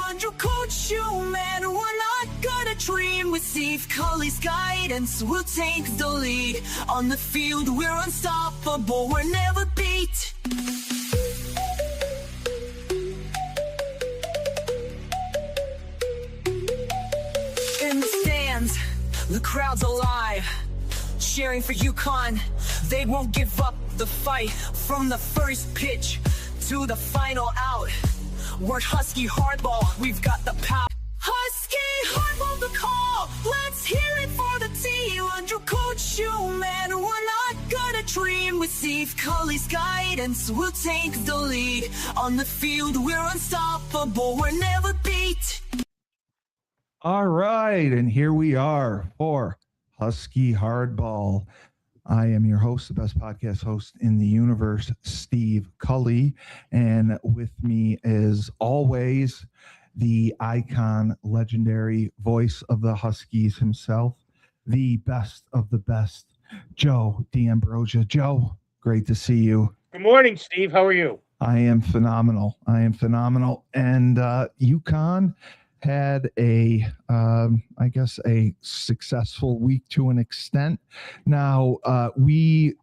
under Coach you, man. We're not gonna dream. With Steve Cully's guidance, we'll take the lead. On the field, we're unstoppable. We're never beat. In the stands, the crowd's alive, cheering for UConn. They won't give up the fight. From the first pitch to the final out, we're Husky Hardball, we've got the power. Husky Hardball the call, let's hear it for the team. Under Coach you, man, we're not gonna dream. With Steve Cully's guidance, we'll take the lead. On the field, we're unstoppable, we're never beat. All right, and here we are for Husky Hardball. I am your host, the best podcast host in the universe, Steve Cully. And with me, as always, the icon, legendary voice of the Huskies himself, the best of the best, Joe D'Ambrosia. Joe, great to see you. Good morning, Steve. How are you? I am phenomenal. And UConn had a successful week to an extent. Now, are we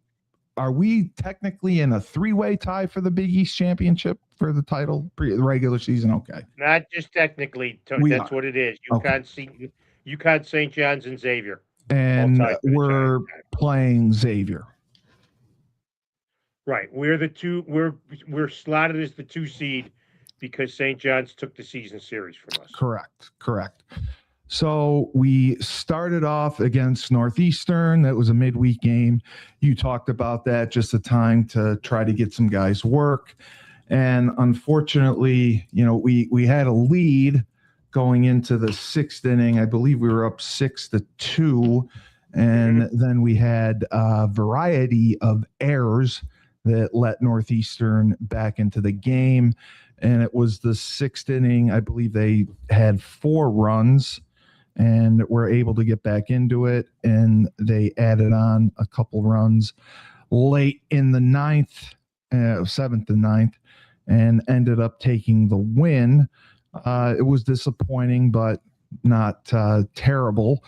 technically in a three-way tie for the Big East Championship for the title, the regular season? Okay. Not just technically. That's what it is. UConn, St. John's, and Xavier. And we're playing Xavier. Right. We're the two. We're slotted as the 2 seed because St. John's took the season series from us. Correct. So we started off against Northeastern. That was a midweek game. You talked about that, just a time to try to get some guys work. And unfortunately, we had a lead going into the 6th inning. I believe we were up 6-2. And then we had a variety of errors that let Northeastern back into the game. And it was the 6th inning. I believe they had 4 runs and were able to get back into it. And they added on a couple runs late in the 9th, 7th and 9th, and ended up taking the win. It was disappointing, but not terrible.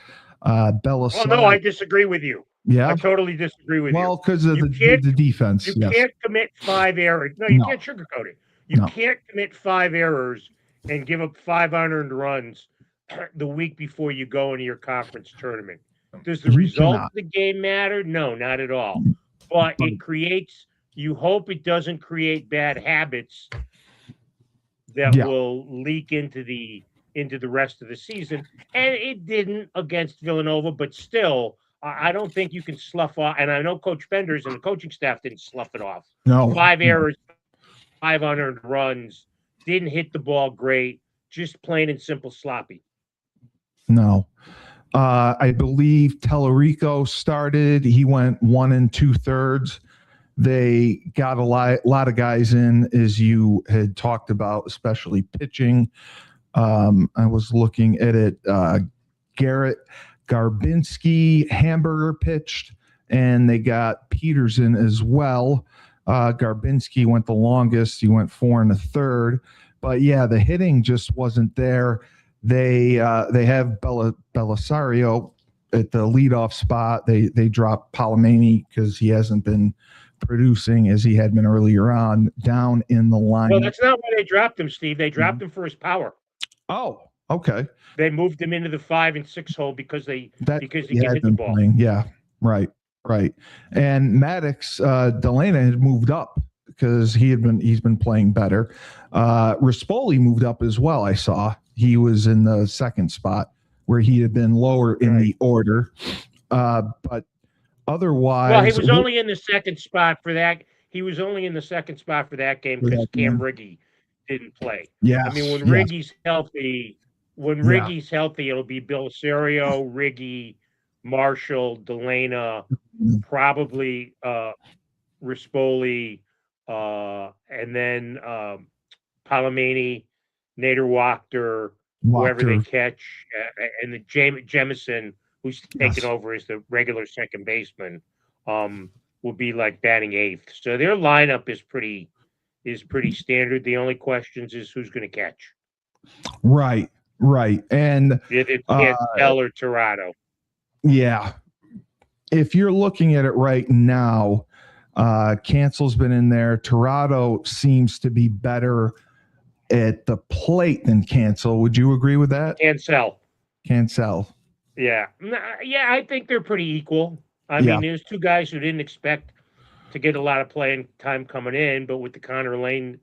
Well, no, I disagree with you. Yeah, I totally disagree with you. Well, because of the defense. You can't commit 5 errors. No, you can't sugarcoat it. You can't commit 5 errors and give up 5 unearned runs the week before you go into your conference tournament. Does the result of the game matter? No, not at all. But it creates, you hope it doesn't create bad habits that will leak into the rest of the season. And it didn't against Villanova, but still, I don't think you can slough off. And I know Coach Benders and the coaching staff didn't slough it off. No. 5 errors, 5 unearned runs, didn't hit the ball great, just plain and simple sloppy. No. I believe Tellerico started. He went 1 2/3. They got a lot of guys in, as you had talked about, especially pitching. I was looking at it. Garrett Garbinski, Hamburger pitched, and they got Peterson as well. Garbinski went the longest. He went 4 1/3. But yeah, the hitting just wasn't there. They have Belisario at the leadoff spot. They dropped Palomani because he hasn't been producing as he had been earlier on down in the line. Well, that's not why they dropped him, Steve. They dropped him for his power. Oh, okay. They moved him into the 5 and 6 hole because he can hit the ball. Playing. Yeah, right. And Maddox Delana had moved up because he's been playing better. Rispoli moved up as well. I saw he was in the 2nd spot where he had been lower in the order. But otherwise, well, he was only in the 2nd spot for that. He was only in the 2nd spot for that game because Cam Riggy didn't play. Yeah, I mean, when Riggy's healthy, it'll be Belisario, Riggy, Marshall, Delana, probably Rispoli, and then Palomani, Nader Wachter, whoever they catch, and the Jemison, who's taken over as the regular second baseman, will be like batting 8th. So their lineup is pretty standard. The only questions is who's going to catch. Right. And If it's Cancel or Tirado. Yeah. If you're looking at it right now, Cancel's been in there. Tirado seems to be better at the plate than Cancel. Would you agree with that? Cancel. Yeah. Yeah, I think they're pretty equal. I mean, there's two guys who didn't expect to get a lot of playing time coming in, but with the Connor Lane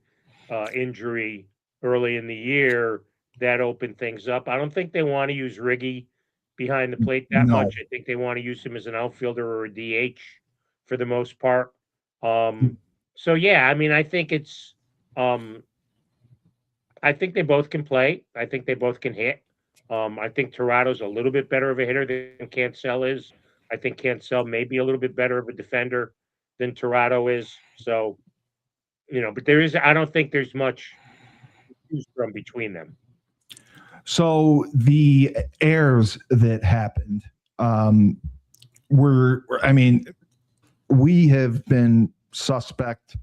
injury early in the year, that opened things up. I don't think they want to use Riggy behind the plate that much. I think they want to use him as an outfielder or a DH for the most part. So yeah, I mean, I think it's I think they both can play. I think they both can hit. I think Tirado's a little bit better of a hitter than Cancel is. I think Cancel may be a little bit better of a defender than Tirado is. So, but I don't think there's much to choose from between them. So the errors that happened we have been suspect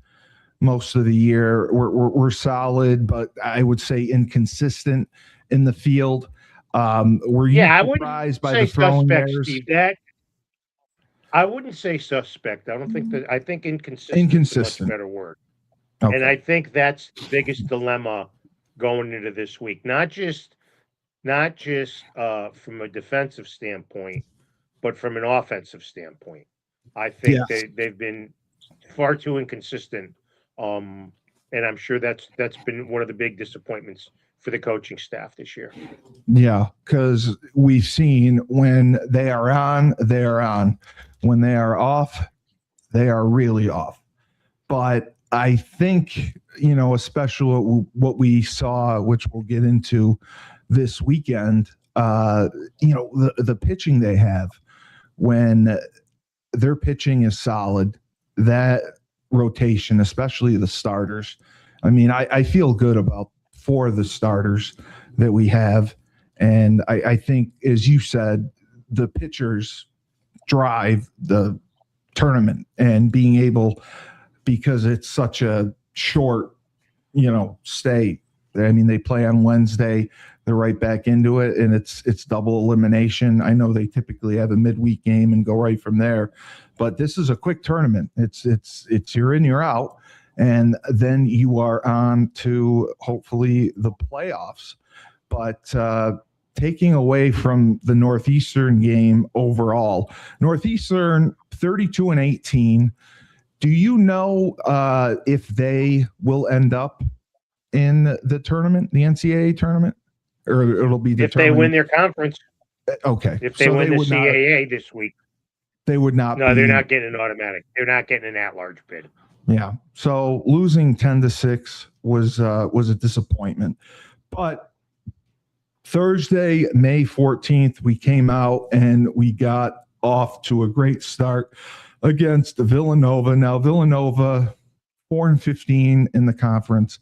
most of the year. We're solid, but I would say inconsistent in the field. Were you surprised by the throwing errors? Steve, I wouldn't say suspect. I don't think that. I think inconsistent is a much better word. Okay. And I think that's the biggest dilemma going into this week. Not just from a defensive standpoint, but from an offensive standpoint. I think they've been far too inconsistent. And I'm sure that's been one of the big disappointments for the coaching staff this year. Yeah, because we've seen when they are on, they are on. When they are off, they are really off. But I think, especially what we saw, which we'll get into this weekend, the pitching they have, when their pitching is solid, that rotation, especially the starters. I mean, I feel good about 4 of the starters that we have. And I think, as you said, the pitchers drive the tournament and being able, because it's such a short, stay. I mean, they play on Wednesday, they're right back into it, and it's double elimination. I know they typically have a midweek game and go right from there, but this is a quick tournament. It's you're in, you're out, and then you are on to hopefully the playoffs. But taking away from the Northeastern game overall, Northeastern 32-18. Do you know if they will end up in the tournament, the NCAA tournament, or it'll be if they win their conference? Okay. If they win the CAA this week, they would not. No, they're not getting an automatic. They're not getting an at-large bid. Yeah. So losing 10-6 was a disappointment, but Thursday, May 14th, we came out and we got off to a great start against Villanova. Now, Villanova, 4-15 in the conference,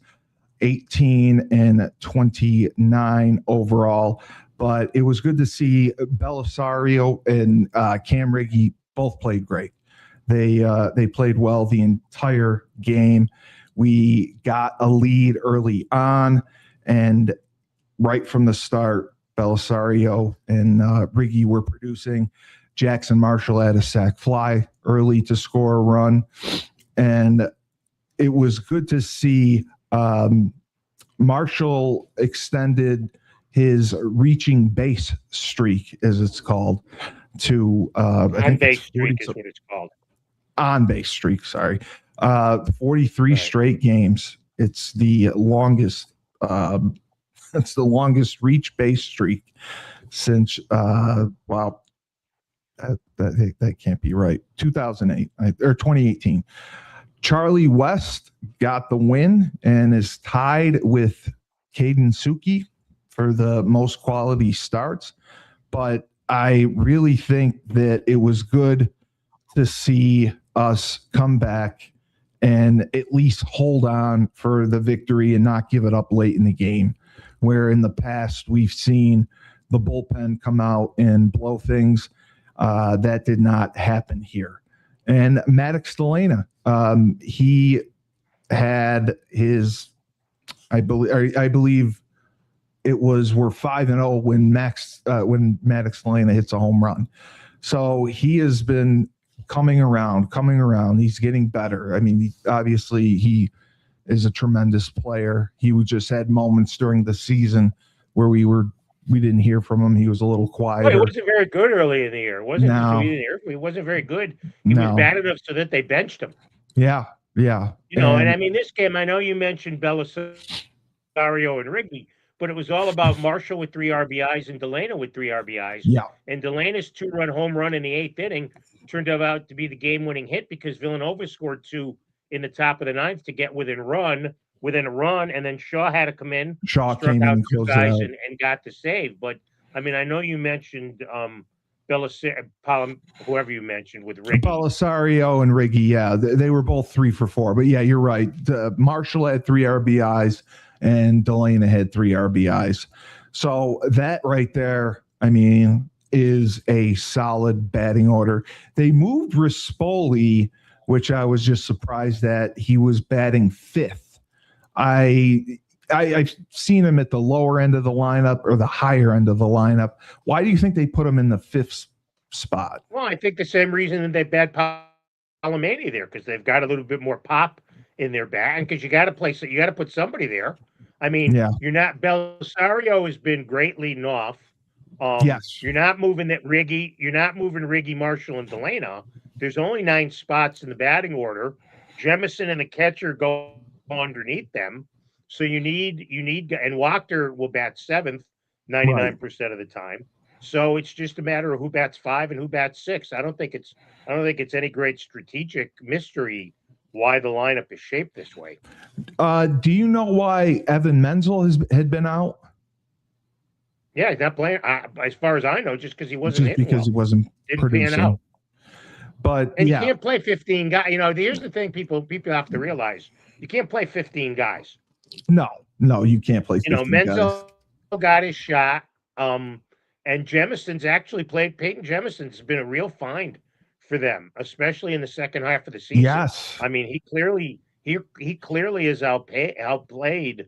18-29 overall. But it was good to see Belisario and Cam Riggy both played great. They played well the entire game. We got a lead early on, and right from the start, Belisario and Riggy were producing. Jackson Marshall had a sac fly early to score a run. And it was good to see Marshall extended his reaching base streak, as it's called, to on base streak is what it's called. On base streak, sorry. 43 straight games. It's the longest reach base streak since that can't be right. 2008 or 2018. Charlie West got the win and is tied with Caden Suki for the most quality starts. But I really think that it was good to see us come back and at least hold on for the victory and not give it up late in the game, where in the past we've seen the bullpen come out and blow things. That did not happen here. And Maddox Delana, he had his, I believe we're 5-0 when Maddox Delana hits a home run. So he has been coming around. He's getting better. I mean, obviously he is a tremendous player. He just had moments during the season where we didn't hear from him. He was a little quieter. He wasn't very good early in the year. It wasn't just we didn't hear from him. He wasn't very good. He was bad enough so that they benched him. Yeah. You know, and I mean, this game, I know you mentioned Belisario and Rigby, but it was all about Marshall with 3 RBIs and Delana with 3 RBIs. Yeah. And Delana's 2-run home run in the 8th inning turned out to be the game-winning hit because Villanova scored 2 in the top of the 9th to get within a run, and then Shaw had to come in, struck out and 2 guys and got the save. But I mean, I know you mentioned whoever you mentioned with Riggy. Belisario and Riggy, yeah, they were both 3 for 4. But yeah, you're right. Marshall had 3 RBIs and Delana had 3 RBIs. So that right there, I mean, is a solid batting order. They moved Rispoli, which I was just surprised at. He was batting 5th. I've seen him at the lower end of the lineup or the higher end of the lineup. Why do you think they put him in the 5th spot? Well, I think the same reason that they bat Palamani there, because they've got a little bit more pop in their bat, and because you got to put somebody there. I mean, you're not Belisario has been great leading off. Yes, you're not moving Riggy. You're not moving Riggy, Marshall, and Delana. There's only 9 spots in the batting order. Jemison and the catcher go underneath them. So you need, and Wachter will bat 7th 99% of the time. So it's just a matter of who bats 5 and who bats 6. I don't think it's any great strategic mystery why the lineup is shaped this way. Do you know why Evan Menzel had been out? Yeah, he's not playing. As far as I know, just because he wasn't hitting he wasn't producing. Out. But you can't play 15 guys. You know, here's the thing: people have to realize you can't play 15 guys. No, you can't play 15 guys. Menzel got his shot. And Jemison's actually played. Peyton Jemison's been a real find for them, especially in the second half of the season. Yes, I mean he clearly has outplayed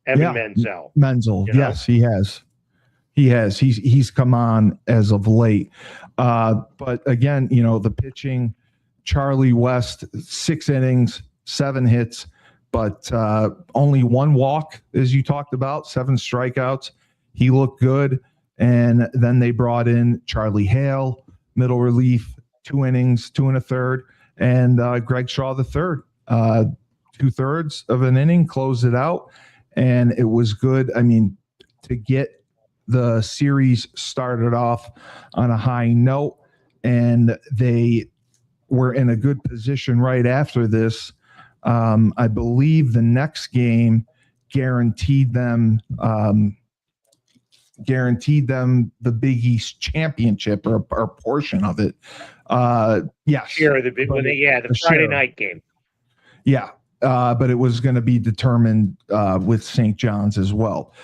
Evan Menzel. Yes, he has. He's come on as of late. But again, the pitching, Charlie West, 6 innings, 7 hits, but only 1 walk, as you talked about, 7 strikeouts. He looked good. And then they brought in Charlie Hale, middle relief, 2 innings, 2 1/3, and Greg Shaw the third, 2/3 of an inning, closed it out. And it was good. I mean, to get the series started off on a high note, and they were in a good position right after this. I believe the next game guaranteed them the Big East championship or a portion of it. Yes. Sure, the Friday night game. Yeah. But it was going to be determined with St. John's as well.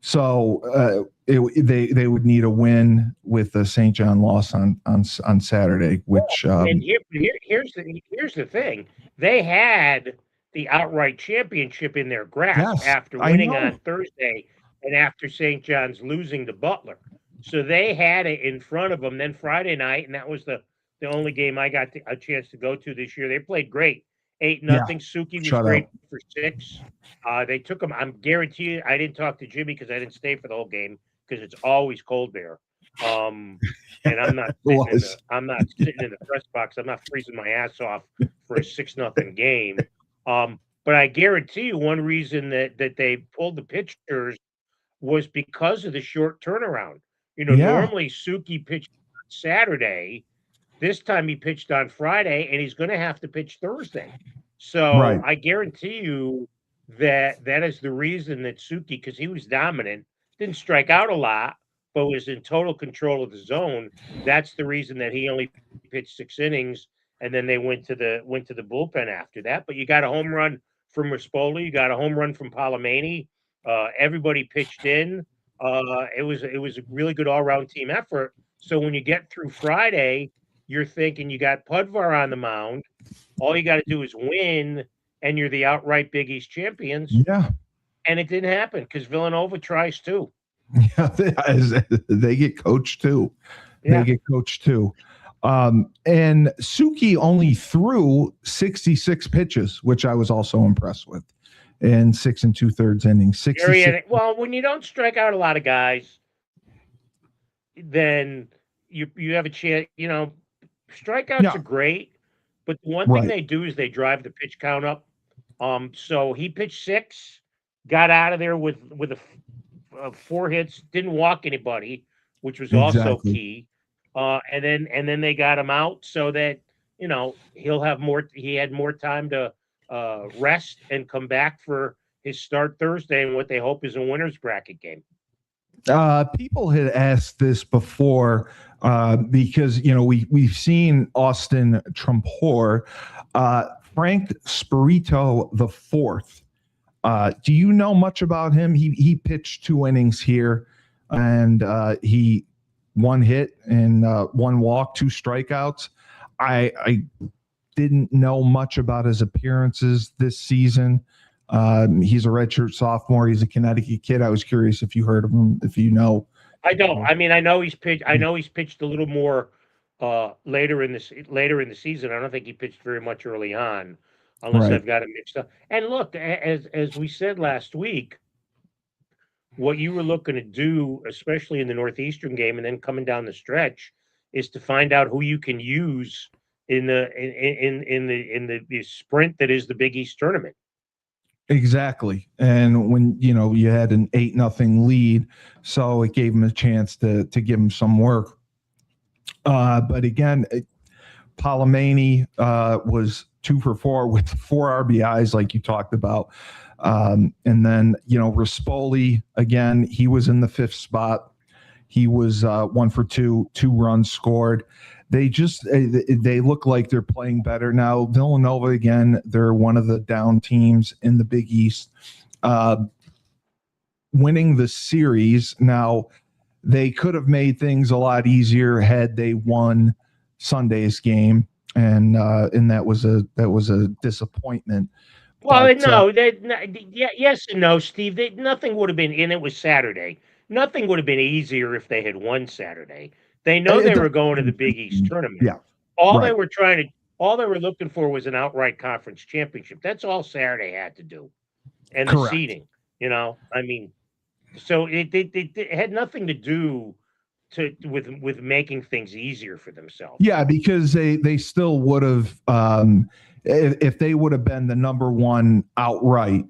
So they would need a win with the St. John loss on Saturday, which and here's the thing: they had the outright championship in their grasp after winning on Thursday and after St. John's losing to Butler. So they had it in front of them. Then Friday night, and that was the only game I got a chance to go to this year. They played great. 8-0. Suki was great for 6. They took him. I'm guaranteed. I didn't talk to Jimmy because I didn't stay for the whole game because it's always cold there. And I'm not sitting in the press box. I'm not freezing my ass off for a 6-0 game. But I guarantee you, one reason that they pulled the pitchers was because of the short turnaround. Normally Suki pitched on Saturday. This time he pitched on Friday, and he's going to have to pitch Thursday. So I guarantee you that is the reason that Suki, because he was dominant, didn't strike out a lot, but was in total control of the zone. That's the reason that he only pitched 6 innings, and then they went to the bullpen after that. But you got a home run from Rispoli, you got a home run from Palamani. Everybody pitched in. It was a really good all-around team effort. So when you get through Friday, you're thinking you got Pudvar on the mound. All you got to do is win, and you're the outright Big East champions. Yeah. and it didn't happen because Villanova tries too. Yeah, they get coached too. Yeah. They get coached too. And Suki only threw 66 pitches, which I was also impressed with, in 6 2/3 innings. 66. Well, when you don't strike out a lot of guys, then you have a chance. Strikeouts are great, but the one thing they do is they drive the pitch count up. So he pitched 6, got out of there with a 4 hits, didn't walk anybody, which was also key. And then they got him out so that he'll have more. He had more time to rest and come back for his start Thursday and what they hope is a winner's bracket game. People had asked this before because we've seen Austin Trumpor, Frank Spirito the fourth. Do you know much about him? He pitched 2 innings here, and he 1 hit and 1 walk, 2 strikeouts. I didn't know much about his appearances this season. He's a redshirt sophomore. He's a Connecticut kid. I was curious if you heard of him, if you know. I don't. I mean, I know he's pitched a little more later in the season. I don't think he pitched very much early on, unless I've got it mixed up. And look, as we said last week, what you were looking to do, especially in the Northeastern game, and then coming down the stretch, is to find out who you can use in the sprint that is the Big East tournament. Exactly. And when, you had an 8-0 lead, so it gave him a chance to give him some work. But again, Palomani was 2 for 4 with 4 RBIs, like you talked about. And then, Rispoli, again, he was in the 5th spot. He was 1 for 2, 2 runs scored. They look like they're playing better now. Villanova, again, they're one of the down teams in the Big East. Winning the series, now they could have made things a lot easier had they won Sunday's game, and that was a disappointment. Well, no, yes and no, Steve. Nothing would have been, and it was Saturday. Nothing would have been easier if they had won Saturday. They know they were going to the Big East tournament. Yeah. All they were looking for was an outright conference championship. That's all Saturday had to do. And the seeding, I mean, so it had nothing to do with making things easier for themselves. Yeah, because they still would have, if they would have been the number 1 outright,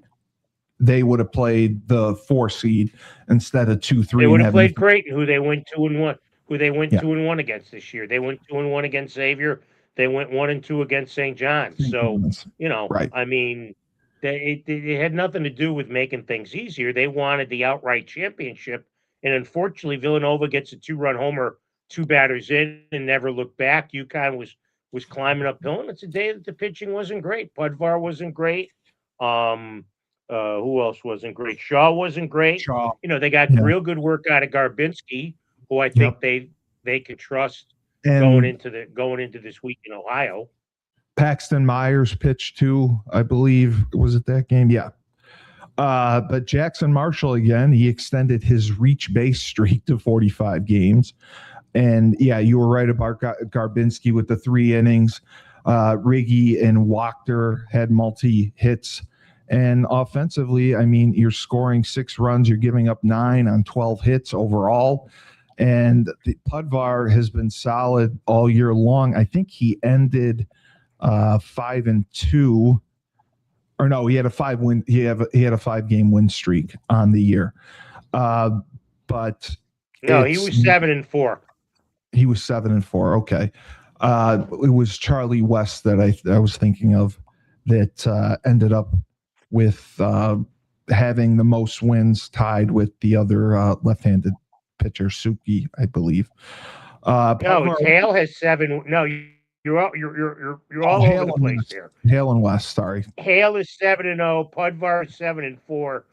they would have played the 4 seed instead of 2-3. They would have played Creighton, who they went 2-1. Who they went 2-1 against this year. They went 2-1 against Xavier. They went 1-2 against St. John's. So, I mean, it had nothing to do with making things easier. They wanted the outright championship. And unfortunately, Villanova gets a 2-run homer, 2 batters in, and never looked back. UConn was climbing uphill. And it's a day that the pitching wasn't great. Pudvar wasn't great. Who else wasn't great? Shaw wasn't great. They got real good work out of Garbinski, who I think they could trust going into this week in Ohio. Paxton Myers pitched too, I believe. Was it that game? Yeah. But Jackson Marshall, again, he extended his reach base streak to 45 games. And yeah, you were right about Garbinski with the 3 innings. Riggy and Wachter had multi-hits. And offensively, I mean, you're scoring 6 runs, you're giving up 9 on 12 hits overall. And the Pudvar has been solid all year long. I think he ended 5-2, or no, he had a 5-win. He had a 5-game win streak on the year. But no, he was 7-4. He was 7-4. Okay, it was Charlie West that I was thinking of that ended up with having the most wins, tied with the other left-handed pitcher, Suki, I believe. No, Hale has 7. No, you're all over the place there. Hale and West, sorry. Hale is 7-0. Pudvar is 7-4.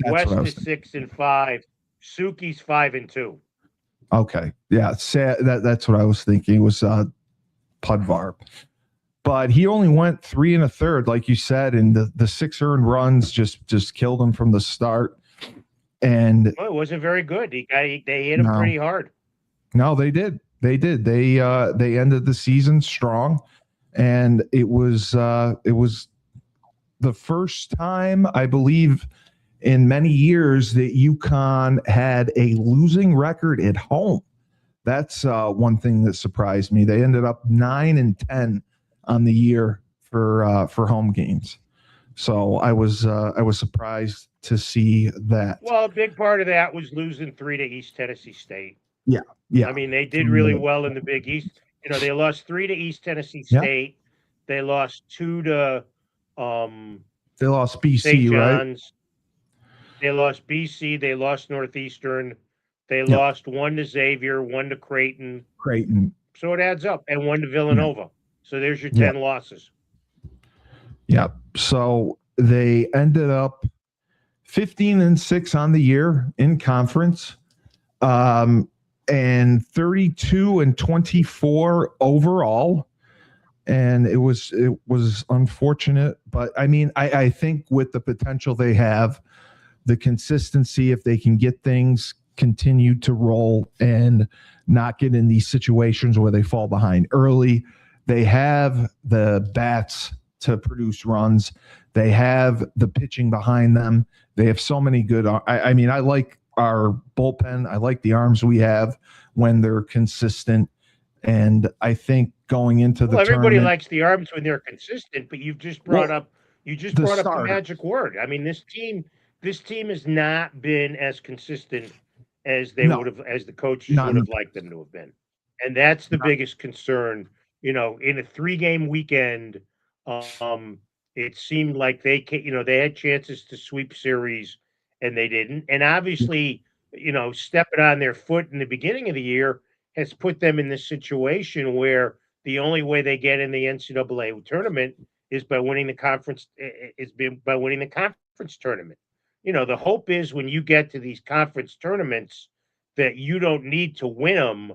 West is 6-5. Suki's 5-2. Okay, yeah, that's what I was thinking. It was Pudvar. but he only went 3 1/3, like you said, and the 6 earned runs just killed him from the start. And well, it wasn't very good. They hit him no, pretty hard. no, they did. They did. They ended the season strong, and it was the first time, I believe, in many years that UConn had a losing record at home. That's one thing that surprised me. They ended up 9-10 on the year for home games. So I was surprised to see that. Well, a big part of that was losing 3 to East Tennessee State. Yeah. I mean, they did really well in the Big East. You know, they lost 3 to East Tennessee State. They lost 2 to they lost BC, St. right? John's. They lost BC. They lost Northeastern. They lost 1 to Xavier, 1 to Creighton. So it adds up, and 1 to Villanova. So there's your 10 losses. Yeah. So they ended up 15-6 on the year in conference, and 32-24 overall. And it was unfortunate, but I mean, I think with the potential they have, the consistency, if they can get things continued to roll and not get in these situations where they fall behind early, they have the bats to produce runs. They have the pitching behind them. They have so many good. I mean, I like our bullpen. I like the arms we have when they're consistent. And I think going into the everybody tournament, likes the arms when they're consistent, but you've just brought up the magic word. I mean, this team has not been as consistent as they would have, as the coaches would have liked them to have been, and that's the biggest concern. You know, in a 3-game weekend, it seemed like they had chances to sweep series, and they didn't. And obviously, stepping on their foot in the beginning of the year has put them in this situation where the only way they get in the NCAA tournament is by winning the conference. By winning the conference tournament. The hope is when you get to these conference tournaments that you don't need to win them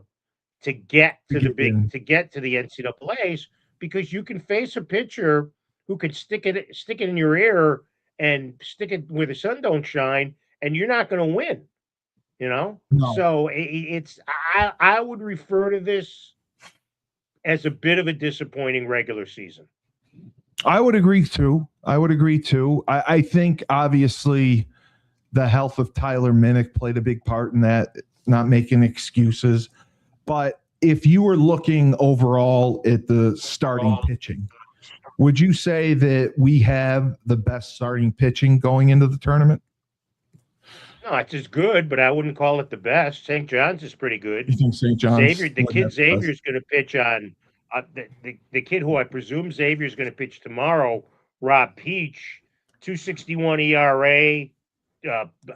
to get to the NCAAs, because you can face a pitcher who could stick it in your ear and stick it where the sun don't shine, and you're not going to win. No. So I would refer to this as a bit of a disappointing regular season. I would agree too. I think obviously the health of Tyler Minnick played a big part in that, not making excuses. But if you were looking overall at the starting pitching, would you say that we have the best starting pitching going into the tournament? No, it's as good, but I wouldn't call it the best. St. John's is pretty good. You think St. John's? Xavier's going to pitch on the kid who I presume Xavier's going to pitch tomorrow, Rob Peach, 2.61 ERA,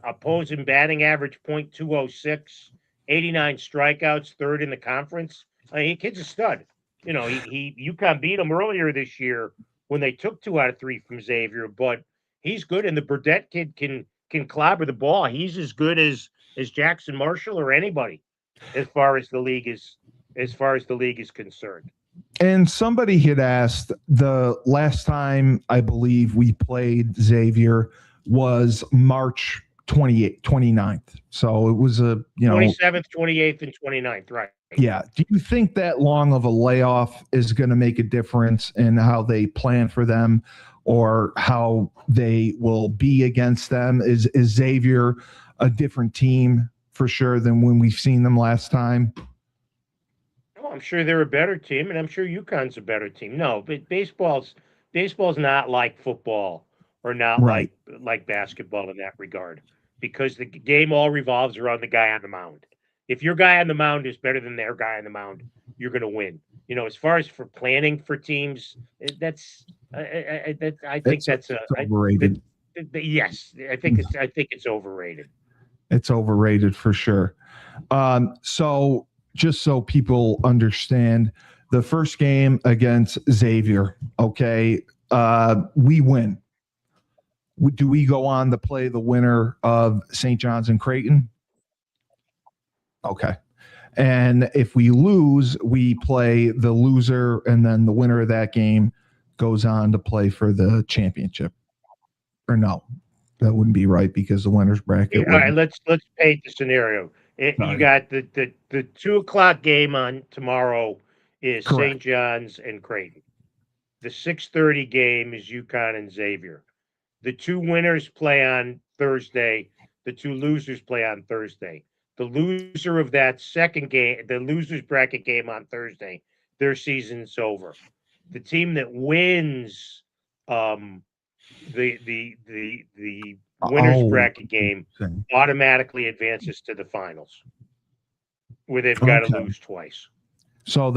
opposing batting average .206, 89 strikeouts, third in the conference. I mean, kid's a stud. UConn beat him earlier this year when they took 2 out of 3 from Xavier, but he's good, and the Burdett kid can clobber the ball. He's as good as Jackson Marshall or anybody as far as the league is concerned. And somebody had asked, the last time I believe we played Xavier was March 29th. So it was 27th, 28th, and 29th, right? Yeah. Do you think that long of a layoff is going to make a difference in how they plan for them or how they will be against them? Is Xavier a different team for sure than when we've seen them last time? Oh, I'm sure they're a better team, and I'm sure UConn's a better team. No, but baseball's not like football or not like basketball in that regard, because the game all revolves around the guy on the mound. If your guy on the mound is better than their guy on the mound, you're going to win. As far as for planning for teams, that's overrated. Yes, I think it's overrated. It's overrated for sure. So just so people understand, the first game against Xavier, okay, we win. Do we go on to play the winner of St. John's and Creighton? Okay. And if we lose, we play the loser, and then the winner of that game goes on to play for the championship. Or no, that wouldn't be right because the winner's bracket. All right, let's paint the scenario. You got the 2:00 game on tomorrow is St. John's and Creighton. The 6:30 game is UConn and Xavier. The two winners play on Thursday. The two losers play on Thursday. The loser of that second game, the losers bracket game on Thursday, their season's over. The team that wins the winners bracket game automatically advances to the finals, where they've got to lose twice. So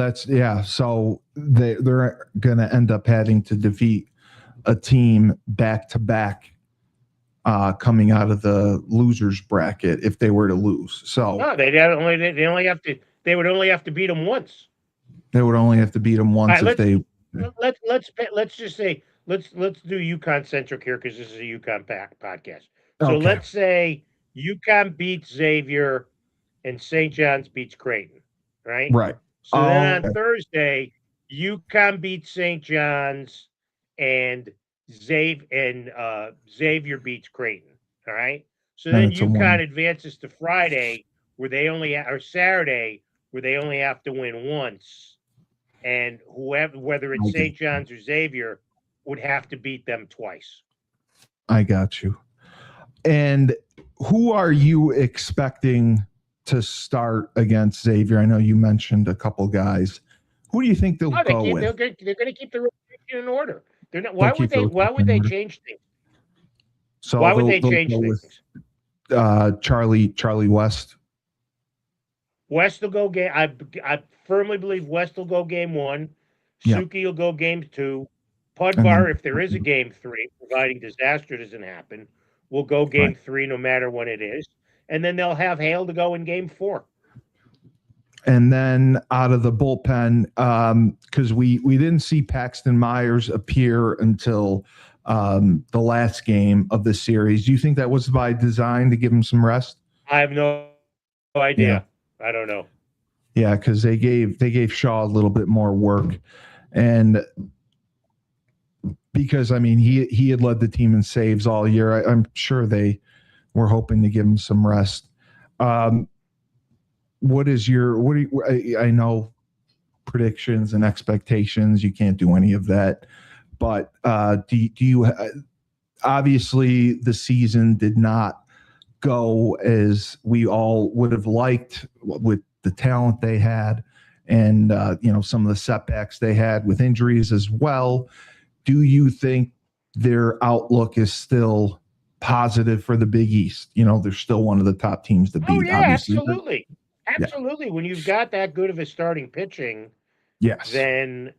so they're going to end up having to defeat a team back to back coming out of the losers bracket if they were to lose. So no, they would only have to beat them once. They would only have to beat them once if they. Let's just say let's do UConn centric here because this is a UConn podcast. So let's say UConn beats Xavier and St. John's beats Creighton, right? Right. So then on Thursday, UConn beats St. John's and Xavier beats Creighton. All right. So then UConn advances to Friday where they or Saturday where they only have to win once, and whether it's St. John's or Xavier would have to beat them twice. I got you. And who are you expecting to start against Xavier? I know you mentioned a couple guys. Who do you think they'll go with? They're going to keep the rotation in order. They're not. Why would they change things? So why would they change things? Charlie West. West will go game. I firmly believe West will go game 1. Suki will go game 2. Pudvar, if there is a game 3, providing disaster doesn't happen, will go game 3 no matter when it is. And then they'll have Hale to go in game 4. And then out of the bullpen, because we didn't see Paxton Myers appear until the last game of the series. Do you think that was by design to give him some rest? I have no idea. I don't know. Yeah, because they gave Shaw a little bit more work, and because he had led the team in saves all year. I'm sure they were hoping to give him some rest. I know predictions and expectations. You can't do any of that, but do you? Obviously, the season did not go as we all would have liked with the talent they had, and some of the setbacks they had with injuries as well. Do you think their outlook is still positive for the Big East? They're still one of the top teams to beat. Oh yeah, obviously. Absolutely. Yeah. When you've got that good of a starting pitching, yes, then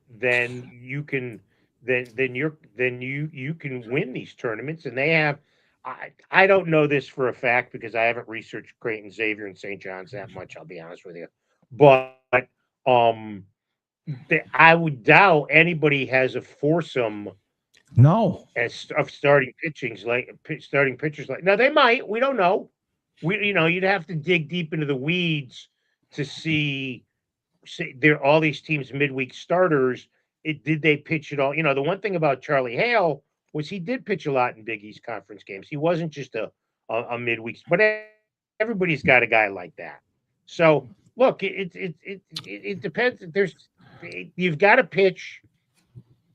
you can you can win these tournaments. And they have. I don't know this for a fact because I haven't researched Creighton, Xavier, and St. John's that much. I'll be honest with you, but I would doubt anybody has a foursome. No, of starting pitchers like now they might. We don't know. You'd have to dig deep into the weeds to see there all these teams midweek starters. Did they pitch it all? The one thing about Charlie Hale was he did pitch a lot in Big East conference games. He wasn't just a midweek, but everybody's got a guy like that. So look, it depends. You've got to pitch.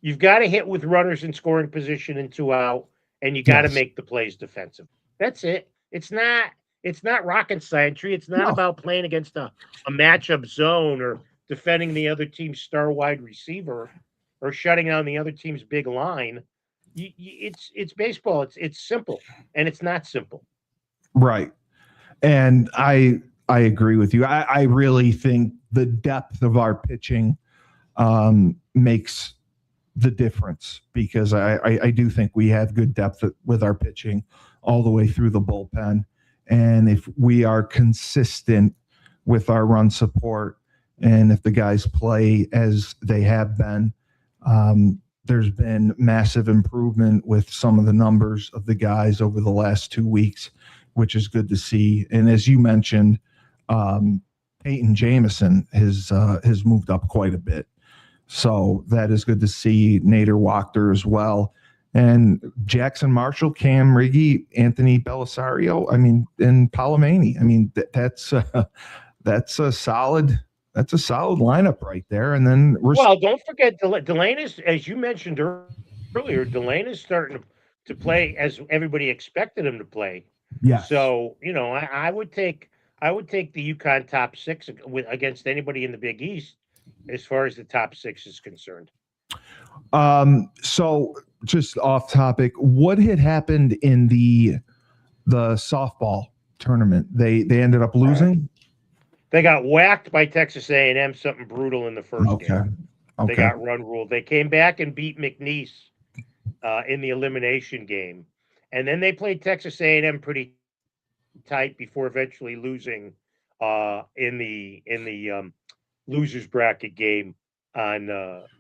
You've got to hit with runners in scoring position and 2 out, and you got to make the plays defensive. That's it. It's not rocket science. It's not about playing against a matchup zone or defending the other team's star wide receiver or shutting down the other team's big line. It's baseball. It's simple, and it's not simple. Right. And I agree with you. I really think the depth of our pitching makes the difference, because I do think we have good depth with our pitching all the way through the bullpen. And if we are consistent with our run support, and if the guys play as they have been, there's been massive improvement with some of the numbers of the guys over the last 2 weeks, which is good to see. And as you mentioned, Peyton Jamison has moved up quite a bit. So that is good to see. Nader Wachter as well. And Jackson Marshall, Cam Riggy, Anthony Belisario, and Palomani. That's a solid lineup right there. And then don't forget Delane is, as you mentioned earlier, Delane is starting to play as everybody expected him to play. Yes. So, I would take the UConn top 6 against anybody in the Big East as far as the top 6 is concerned. So just off topic, what had happened in the softball tournament? They ended up losing. They got whacked by Texas A&M, something brutal in the first game. Okay. They got run ruled. They came back and beat McNeese in the elimination game, and then they played Texas A&M pretty tight before eventually losing in the losers bracket game on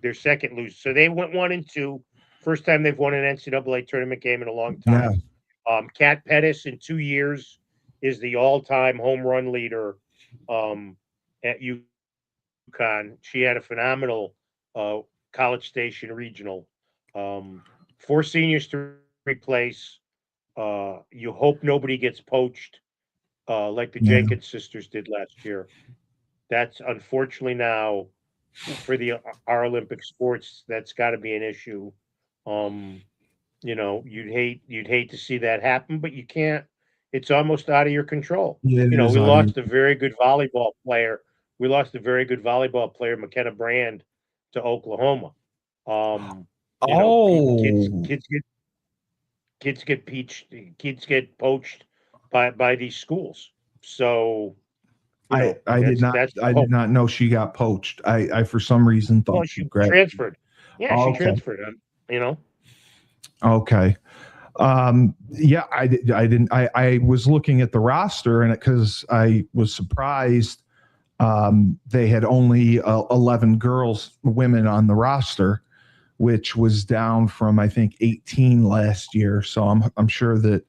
their second lose. So they went 1-2. First time they've won an NCAA tournament game in a long time. Yeah. Kat Pettis in 2 years is the all-time home run leader at UConn. She had a phenomenal College Station regional. 4 seniors to replace. You hope nobody gets poached like the Jenkins sisters did last year. That's unfortunately now for our Olympic sports. That's got to be an issue. You'd hate to see that happen, but you can't. It's almost out of your control. We lost a very good volleyball player. We lost a very good volleyball player, McKenna Brand, to Oklahoma. Kids get poached by these schools. So I did not know she got poached. I for some reason thought she transferred. Yeah, she transferred. Okay. I didn't. I was looking at the roster, and because I was surprised, they had only 11 women on the roster, which was down from I think 18 last year. So I'm sure that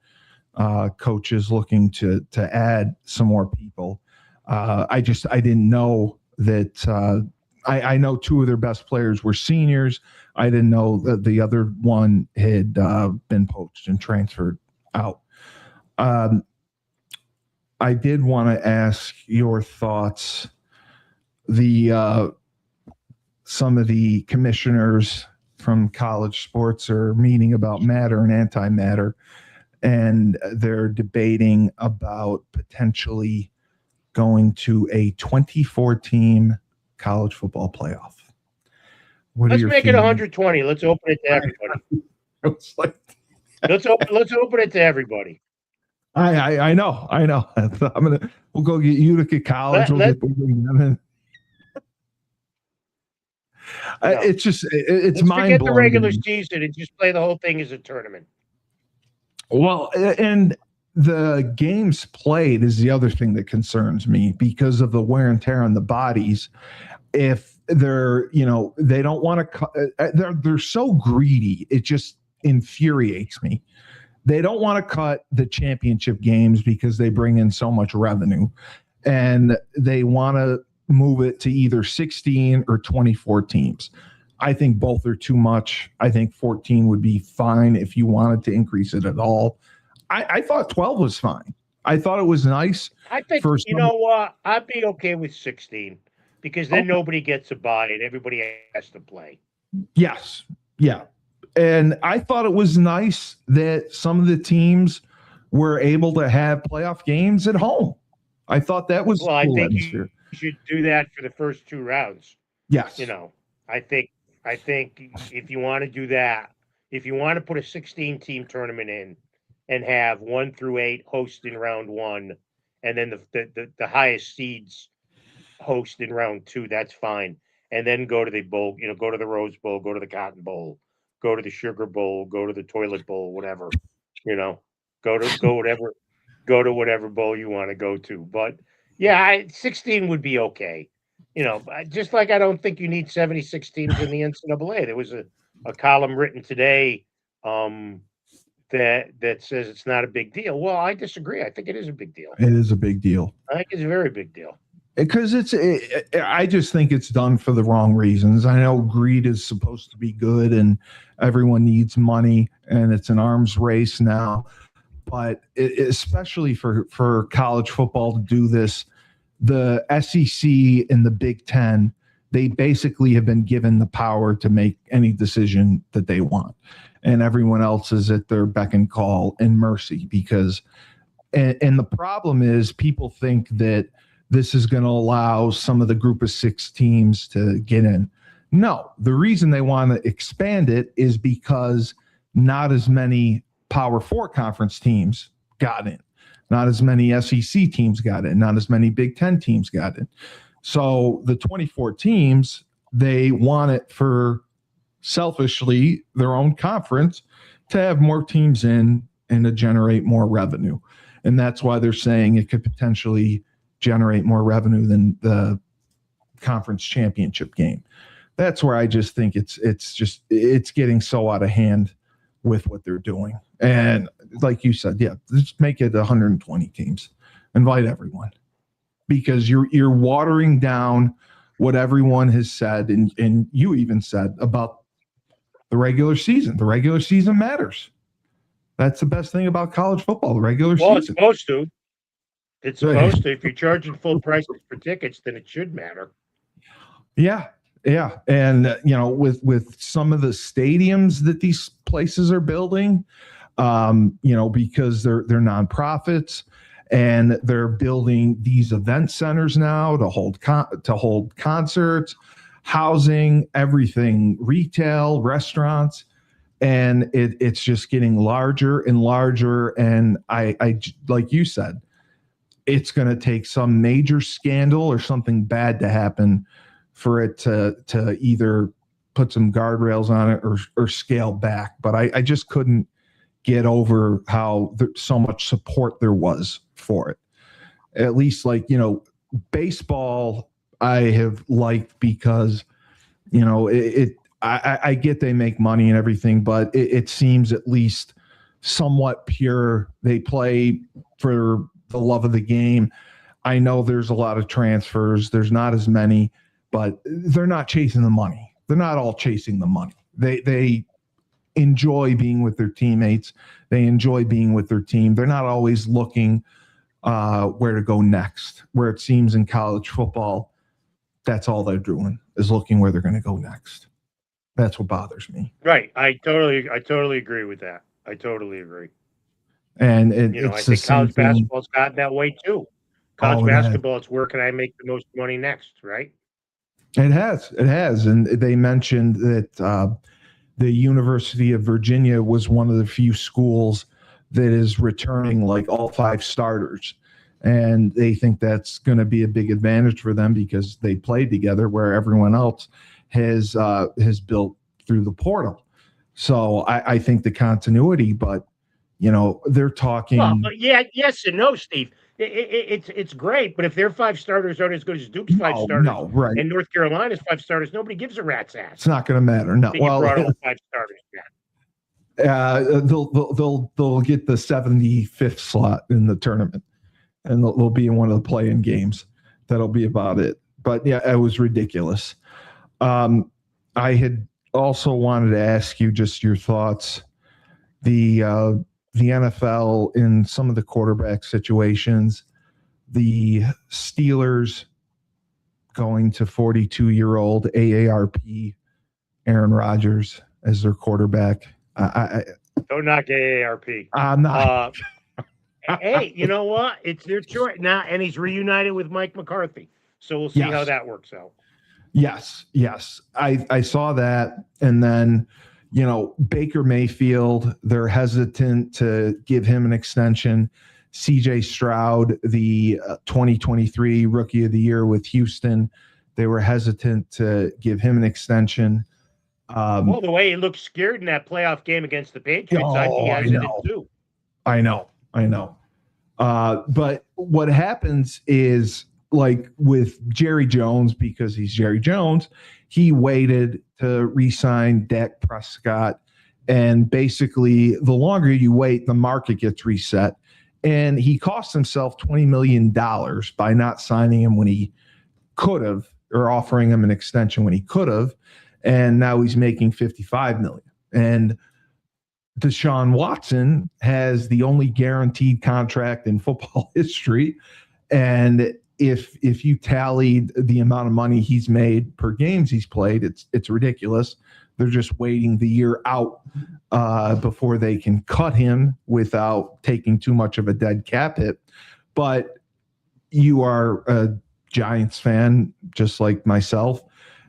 coach is looking to add some more people. I didn't know that. I know 2 of their best players were seniors. I didn't know that the other one had been poached and transferred out. I did want to ask your thoughts. Some of the commissioners from college sports are meeting about matter and antimatter, and they're debating about potentially going to a 24-team college football playoff. Let's make it 120. Let's open it to everybody. Let's open it to everybody. I know. We'll go get Utica College. It's just it's mind-blowing. Forget the regular season and just play the whole thing as a tournament. Well, and the games played is the other thing that concerns me because of the wear and tear on the bodies. If they're, they don't want to, they're so greedy. It just infuriates me. They don't want to cut the championship games because they bring in so much revenue, and they want to move it to either 16 or 24 teams. I think both are too much. I think 14 would be fine if you wanted to increase it at all. I thought 12 was fine. I thought it was nice. I think, I'd be okay with 16 because then nobody gets a bye and everybody has to play. Yes. Yeah. And I thought it was nice that some of the teams were able to have playoff games at home. I thought that was cool. I think you should do that for the first 2 rounds. Yes. I think if you want to do that, if you want to put a 16-team tournament in and have 1 through 8 host in round 1, and then the highest seeds host in round 2, that's fine. And then go to the bowl, go to the Rose Bowl, go to the Cotton Bowl, go to the Sugar Bowl, go to the Toilet Bowl, whatever, go to whatever bowl you want to go to. But yeah, 16 would be okay. Just like I don't think you need 76 teams in the NCAA. There was a column written today that says it's not a big deal. Well, I disagree. I think it is a big deal. It is a big deal. I think it's a very big deal. because I just think it's done for the wrong reasons. I know greed is supposed to be good and everyone needs money and it's an arms race now, but especially for college football to do this, the SEC and the Big Ten, they basically have been given the power to make any decision that they want, and everyone else is at their beck and call and mercy because, and the problem is people think that this is going to allow some of the group of 6 teams to get in. No, the reason they want to expand it is because not as many Power 4 conference teams got in. Not as many SEC teams got in. Not as many Big Ten teams got in. So the 24 teams, they want it for selfishly their own conference to have more teams in and to generate more revenue. And that's why they're saying it could potentially generate more revenue than the conference championship game. That's where I just think it's getting so out of hand with what they're doing. And like you said, yeah, just make it 120 teams. Invite everyone, because you're watering down what everyone has said, and you even said about the regular season. The regular season matters. That's the best thing about college football, the regular season. It's supposed to. It's supposed to. If you're charging full prices for tickets, then it should matter. Yeah. Yeah. And, with some of the stadiums that these places are building, because they're nonprofits and they're building these event centers now to hold concerts, housing, everything, retail, restaurants. And it's just getting larger and larger. And I like you said, it's going to take some major scandal or something bad to happen for it to either put some guardrails on it or scale back. But I just couldn't get over how so much support there was for it. At least baseball I have liked because, I get they make money and everything, but it seems at least somewhat pure. They play for the love of the game. I know there's a lot of transfers. There's not as many, but they're not chasing the money. They're not all chasing the money. They enjoy being with their teammates. They enjoy being with their team. They're not always looking where to go next, where it seems in college football, that's all they're doing is looking where they're going to go next. That's what bothers me. Right. I totally agree with that. I totally agree. And I think college basketball's gotten that way too. College basketball, it's where can I make the most money next, right? It has. And they mentioned that the University of Virginia was one of the few schools that is returning like all 5 starters. And they think that's going to be a big advantage for them because they played together where everyone else has built through the portal. So I think the continuity, but they're talking. Well, yes and no, Steve. It's great, but if their 5 starters aren't as good as Duke's 5 starters, right. And North Carolina's 5 starters, nobody gives a rat's ass. It's not going to matter. No, well, brought all 5 starters back. They'll get the 75th slot in the tournament, and they'll be in one of the play-in games. That'll be about it. But yeah, it was ridiculous. I had also wanted to ask you just your thoughts. The NFL in some of the quarterback situations, the Steelers going to 42-year-old AARP Aaron Rodgers as their quarterback. Don't knock AARP. I'm not. Hey, you know what? It's their choice now, and he's reunited with Mike McCarthy. So we'll see how that works out. Yes. I saw that, and then Baker Mayfield, they're hesitant to give him an extension. CJ Stroud, the 2023 Rookie of the Year with Houston, they were hesitant to give him an extension. Well, the way he looked scared in that playoff game against the Patriots, I'd be hesitant too. I know. But what happens is, like with Jerry Jones, because he's Jerry Jones, he waited to re-sign Dak Prescott. And basically, the longer you wait, the market gets reset. And he cost himself $20 million by not signing him when he could have, or offering him an extension when he could have, and now he's making $55 million. And Deshaun Watson has the only guaranteed contract in football history, and if you tallied the amount of money he's made per games he's played, it's ridiculous. They're just waiting the year out before they can cut him without taking too much of a dead cap hit. But you are a Giants fan, just like myself,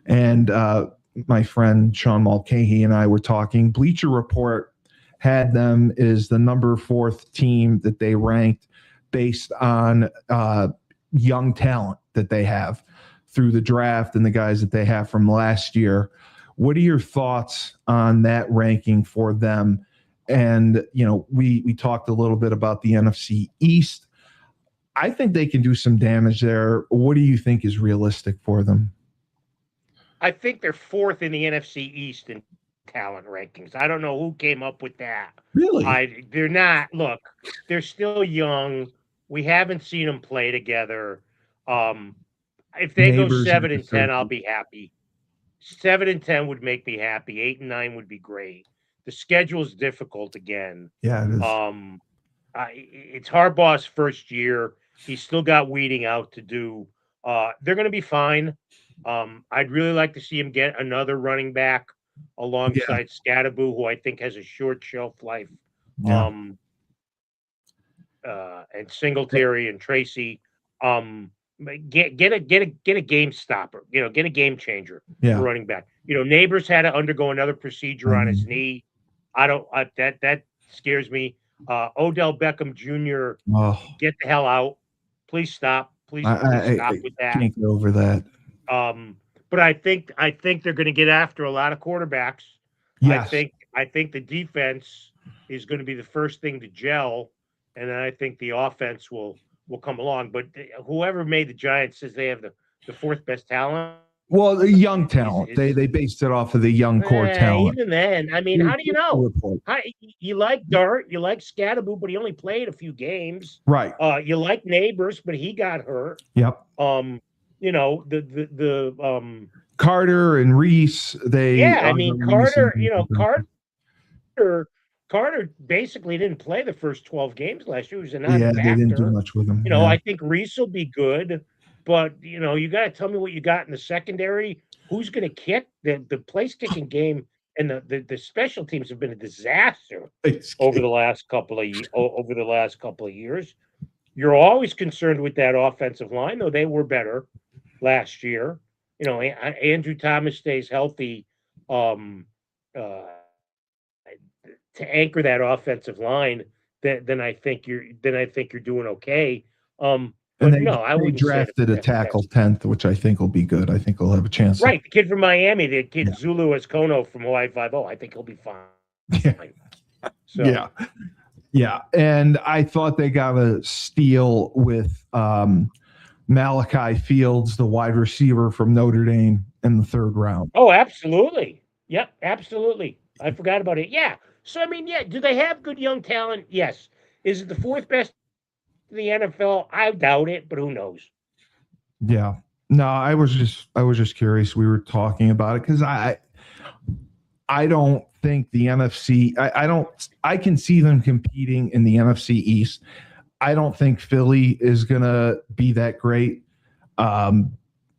and my friend Sean Mulcahy and I were talking. Bleacher Report had them as the number 4th team that they ranked based on young talent that they have through the draft and the guys that they have from last year. What are your thoughts on that ranking for them? And, we talked a little bit about the NFC East. I think they can do some damage there. What do you think is realistic for them? I think they're 4th in the NFC East in talent rankings. I don't know who came up with that. Really? They're not. Look, they're still young. We haven't seen them play together. If they go 7-10, I'll be happy. 7-10 would make me happy. 8-9 would be great. The schedule's difficult again. Yeah, it is. It's Harbaugh's first year. He's still got weeding out to do. They're going to be fine. I'd really like to see him get another running back alongside Scatterboo, who I think has a short shelf life. Yeah. And Singletary and Tracy. Get a game stopper. Get a game changer for running back. Neighbors had to undergo another procedure on his knee. That scares me. Odell Beckham Jr. Get the hell out. Please stop. Please stop with that. I can't get over that. But I think they're going to get after a lot of quarterbacks. Yes. I think the defense is going to be the first thing to gel, and then I think the offense will come along. But whoever made the Giants says they have the 4th best talent. Well, the young talent. They based it off of the young core talent. Even then, I mean, how do you know? You like Dart, you like Scatterboo, but he only played a few games. Right. You like Neighbors, but he got hurt. Yep. Carter and Reese, Carter basically didn't play the first 12 games last year. He was a non-factor. They didn't do much with him. I think Reese will be good, but you got to tell me what you got in the secondary. Who's going to kick? The place kicking game and the special teams have been a disaster over the last couple of years. You're always concerned with that offensive line, though they were better last year. Andrew Thomas stays healthy to anchor that offensive line. Then I think you're doing okay. But I would drafted a tackle 10th, which I think will be good. I think he'll have a chance. Right, the kid from Miami, the kid Zulu Escono from Hawaii 5-0. I think he'll be fine. Yeah. And I thought they got a steal with Malachi Fields, the wide receiver from Notre Dame, in the 3rd round. Oh, absolutely. Yep, absolutely. I forgot about it. Yeah. So, do they have good young talent? Yes. Is it the 4th best in the NFL? I doubt it, but who knows? Yeah. No, I was just curious. We were talking about it because I don't think the NFC. I can see them competing in the NFC East. I don't think Philly is gonna be that great,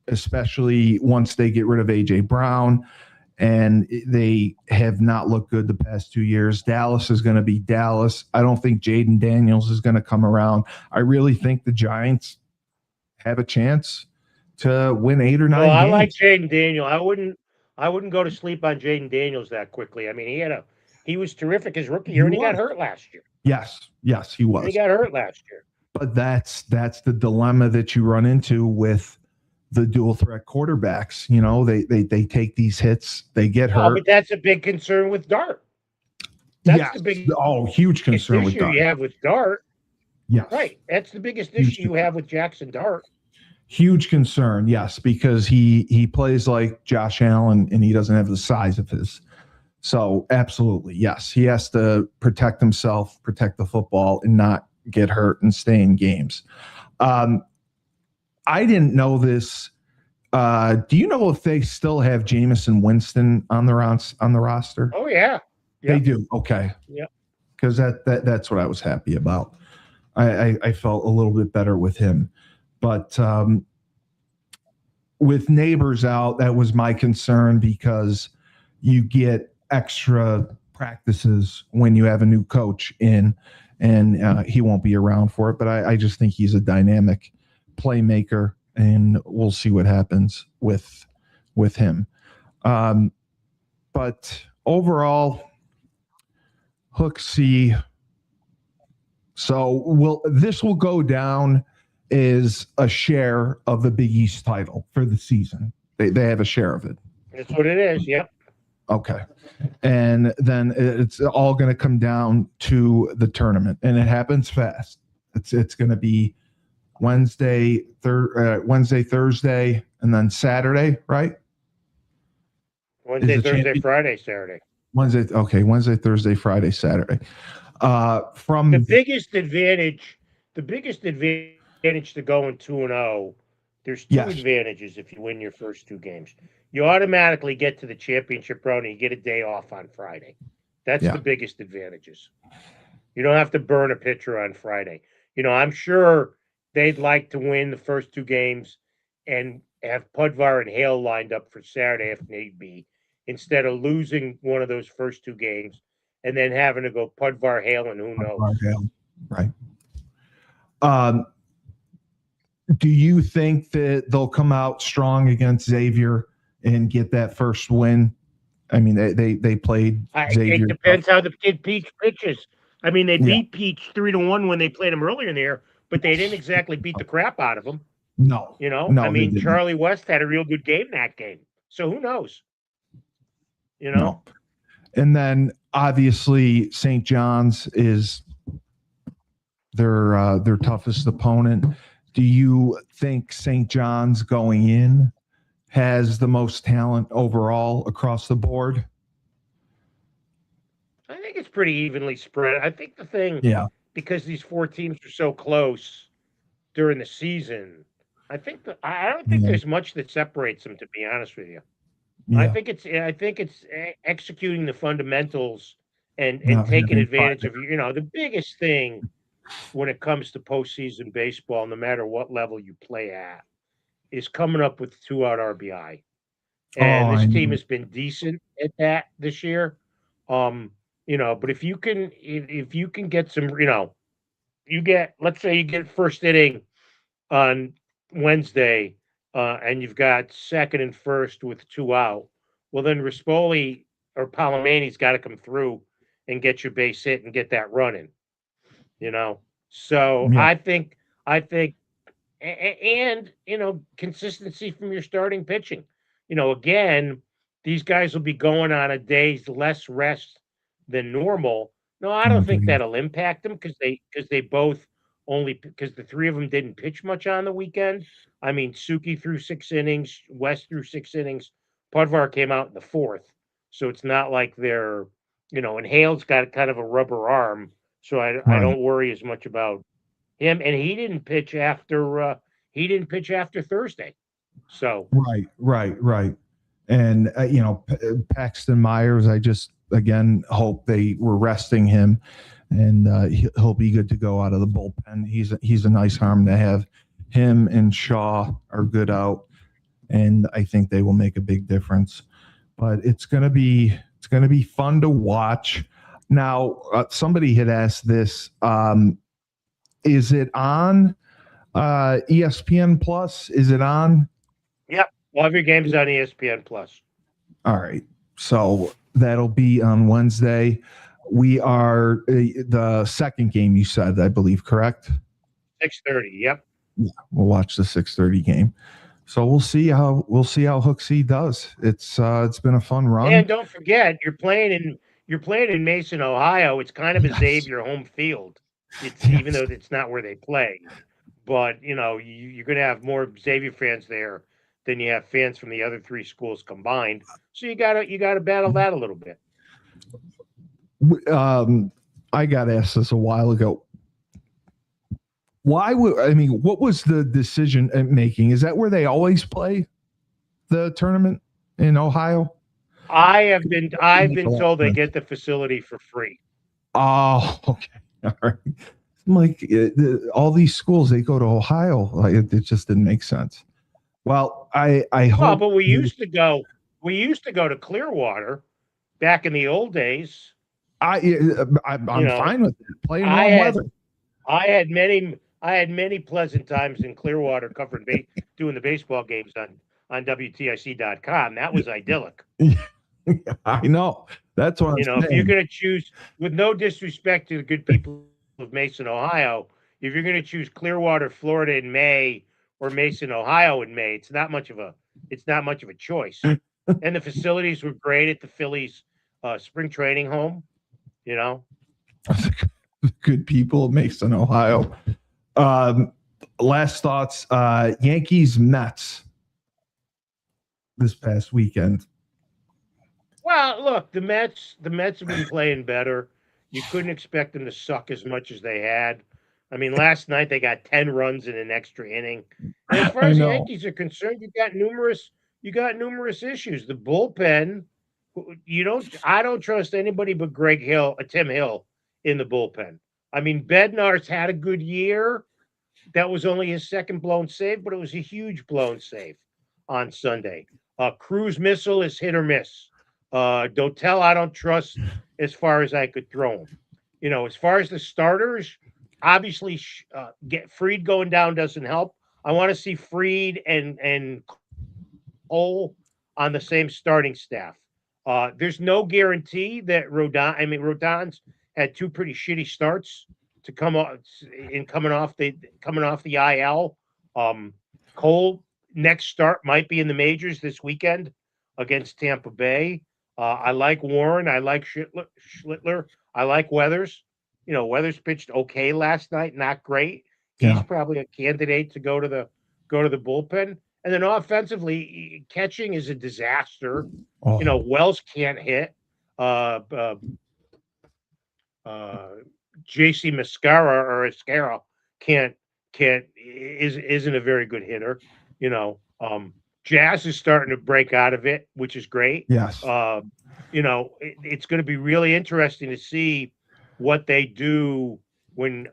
especially once they get rid of AJ Brown, and they have not looked good the past 2 years. Dallas is going to be Dallas. I don't think Jaden Daniels is going to come around. I really think the Giants have a chance to win 8 or 9 games. I like Jaden Daniels. I wouldn't go to sleep on Jaden Daniels that quickly. He was terrific his rookie year, and he got hurt last year. Yes, he was. He got hurt last year. But that's the dilemma that you run into with the dual threat quarterbacks. They take these hits, they get hurt. But that's a big concern with Dart. That's the big huge concern with Dart. You have with Dart. Yes. Right. That's the biggest issue you have with Jackson Dart. Huge concern, yes, because he plays like Josh Allen and he doesn't have the size of his. So absolutely, yes. He has to protect himself, protect the football, and not get hurt and stay in games. I didn't know this Do you know if they still have Jameson Winston on the roster? Oh yeah. They do. Okay. Yeah. Because that's what I was happy about. I felt a little bit better with him, but with Neighbors out, that was my concern because you get extra practices when you have a new coach in, and he won't be around for it. But I just think he's a dynamic playmaker, and we'll see what happens with him. But overall, Hooksy. So this will go down as a share of the Big East title for the season. They have a share of it. That's what it is. Yep. Okay. And then it's all going to come down to the tournament, and it happens fast. It's going to be Wednesday, Thursday, and then Saturday, right? Wednesday, Thursday, Friday, Saturday. Wednesday, Thursday, Friday, Saturday. From the biggest advantage to going 2-0, there's two advantages if you win your first two games. You automatically get to the championship round and you get a day off on Friday. That's the biggest advantages. You don't have to burn a pitcher on Friday. I'm sure they'd like to win the first two games and have Pudvar and Hale lined up for Saturday if need be, instead of losing one of those first two games and then having to go Pudvar, Hale, and who knows. Right. Do you think that they'll come out strong against Xavier and get that first win? I mean, they played Xavier. It depends how the kid Peach pitches. I mean, they beat Peach 3-1 when they played him earlier in the year, but they didn't exactly beat the crap out of him. No. I mean, Charlie West had a real good game that game. So who knows? No. And then obviously St. John's is their toughest opponent. Do you think St. John's going in has the most talent overall across the board? I think it's pretty evenly spread. I think the thing, because these four teams are so close during the season, I don't think there's much that separates them, to be honest with you. Yeah. I think it's executing the fundamentals and taking advantage of the biggest thing when it comes to postseason baseball, no matter what level you play at, is coming up with 2-out RBI. And this team has been decent at that this year. But if you can get some, let's say you get first inning on Wednesday, and you've got second and first with 2 out, well, then Rispoli or Palomani's got to come through and get your base hit and get that running, So I think, and consistency from your starting pitching. Again, these guys will be going on a day's less rest than normal. No, I don't think that'll impact them because the three of them didn't pitch much on the weekend. I mean, Suki threw 6 innings, West threw 6 innings, Pudvar came out in the 4th. So it's not like they're, and Hale's got kind of a rubber arm. So I don't worry as much about him. And he didn't pitch after Thursday. So right. And Paxton Myers, I just again hope they were resting him, and he'll be good to go out of the bullpen. He's a nice arm to have. Him and Shaw are good out, and I think they will make a big difference. But it's gonna be fun to watch. Now, somebody had asked this: is it on ESPN Plus? Is it on? Yep, all of your games on ESPN Plus. All right, so that'll be on Wednesday. We are the second game. You said, I believe, correct? 6:30. Yep. Yeah, we'll watch the 6:30 game. So we'll see how Hooksy does. It's been a fun run. And don't forget, you're playing in Mason, Ohio. It's kind of a Xavier home field. Even though it's not where they play, but you're going to have more Xavier fans there than you have fans from the other three schools combined. So you gotta battle that a little bit. I got asked this a while ago. What was the decision making? Is that where they always play? the tournament in Ohio? I've been told they get the facility for free. Oh, okay. All right. I'm like, all these schools, they go to Ohio. Like, it just didn't make sense. Well, I hope. Well, but we used to go to Clearwater back in the old days. I'm fine with it. Playing warm weather. I had many pleasant times in Clearwater covering doing the baseball games on WTIC.com. That was idyllic. I know. That's what I'm saying. If you're going to choose, with no disrespect to the good people of Mason, Ohio, if you're going to choose Clearwater, Florida in May or Mason, Ohio in May, it's not much of a choice. And the facilities were great at the Phillies spring training home. Good people of Mason, Ohio. Last thoughts. Yankees, Mets this past weekend. Well, look, the Mets have been playing better. You couldn't expect them to suck as much as they had. I mean, last night they got 10 runs in an extra inning. And as far as the Yankees are concerned, you got numerous issues. The bullpen, I don't trust anybody but Tim Hill in the bullpen. I mean, Bednar's had a good year. That was only his second blown save, but it was a huge blown save on Sunday. Cruz Missile is hit or miss. Dotel, I don't trust as far as I could throw him. As far as the starters, obviously, get Fried going down doesn't help. I want to see Fried and Cole on the same starting staff. There's no guarantee that Rodon's had two pretty shitty starts to coming off the IL. Cole next start might be in the majors this weekend against Tampa Bay. I like Warren. I like Schlittler. I like Weathers. Weathers pitched okay last night, not great. He's probably a candidate to go to the bullpen. And then offensively, catching is a disaster. Oh. Wells can't hit. JC Mascara isn't a very good hitter. Jazz is starting to break out of it, which is great. Yes. It's going to be really interesting to see what they do when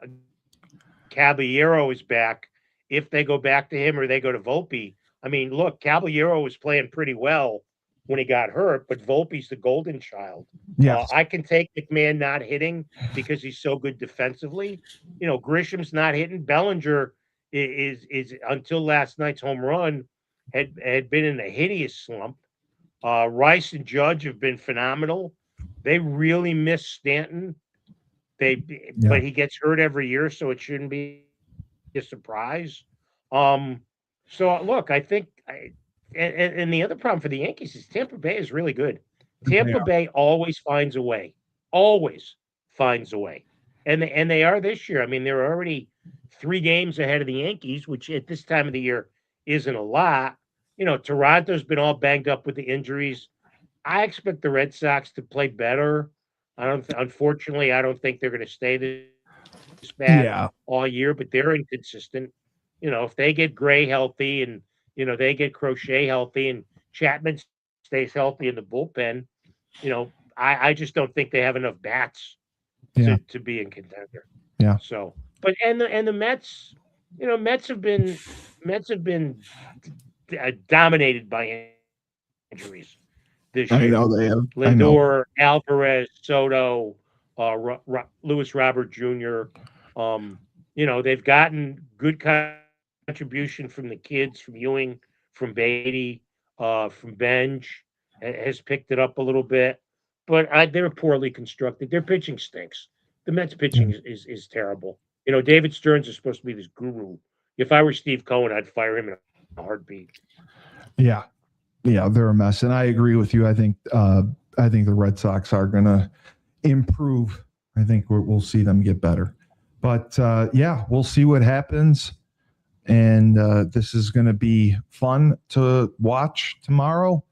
Caballero is back, if they go back to him or they go to Volpe. I mean, look, Caballero was playing pretty well when he got hurt, but Volpe's the golden child. Yes. I can take McMahon not hitting because he's so good defensively. Grisham's not hitting. Bellinger is until last night's home run had been in a hideous slump. Rice and Judge have been phenomenal. They really miss Stanton. But he gets hurt every year, so it shouldn't be a surprise. So look, I think and the other problem for the Yankees is Tampa Bay is really good. Tampa Bay always finds a way. Always finds a way. And they are this year. I mean, they're already 3 games ahead of the Yankees, which at this time of the year isn't a lot. Toronto's been all banged up with the injuries. I expect the Red Sox to play better. Unfortunately, I don't think they're going to stay this bad all year, but they're inconsistent. If they get Gray healthy and, they get Crochet healthy and Chapman stays healthy in the bullpen, I just don't think they have enough bats to be in contender. Yeah. So, but and the Mets, Mets have been dominated by injuries this year. I know they have. Lindor, Alvarez, Soto, Lewis Robert Jr. They've gotten good contribution from the kids, from Ewing, from Beatty, from Benj, has picked it up a little bit. But they're poorly constructed. Their pitching stinks. The Mets pitching is terrible. David Stearns is supposed to be this guru. If I were Steve Cohen, I'd fire him in a heartbeat. Yeah, they're a mess, and I agree with you. I think the Red Sox are going to improve. I think we'll see them get better. But we'll see what happens, and this is going to be fun to watch tomorrow.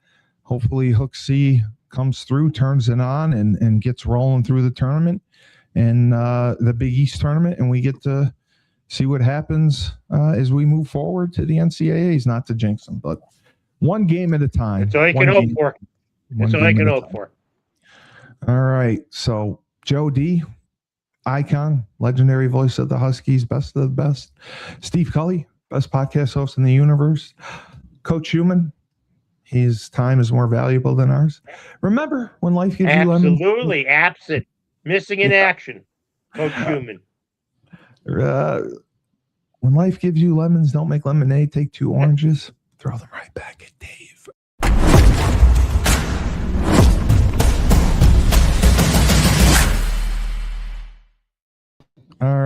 Hopefully, Hooksy comes through, turns it on, and gets rolling through the tournament and the Big East tournament, and we get to see what happens as we move forward to the NCAAs. Not to jinx them, but One game at a time. That's all you can hope for. That's all I can hope for. All right. So, Joe D, icon, legendary voice of the Huskies, best of the best. Steve Cully, best podcast host in the universe. Coach Human, his time is more valuable than ours. Remember, when life gives you lemons. Absolutely absent. Missing in action. Coach Human. When life gives you lemons, don't make lemonade. Take 2 oranges, throw them right back at Dave. All right.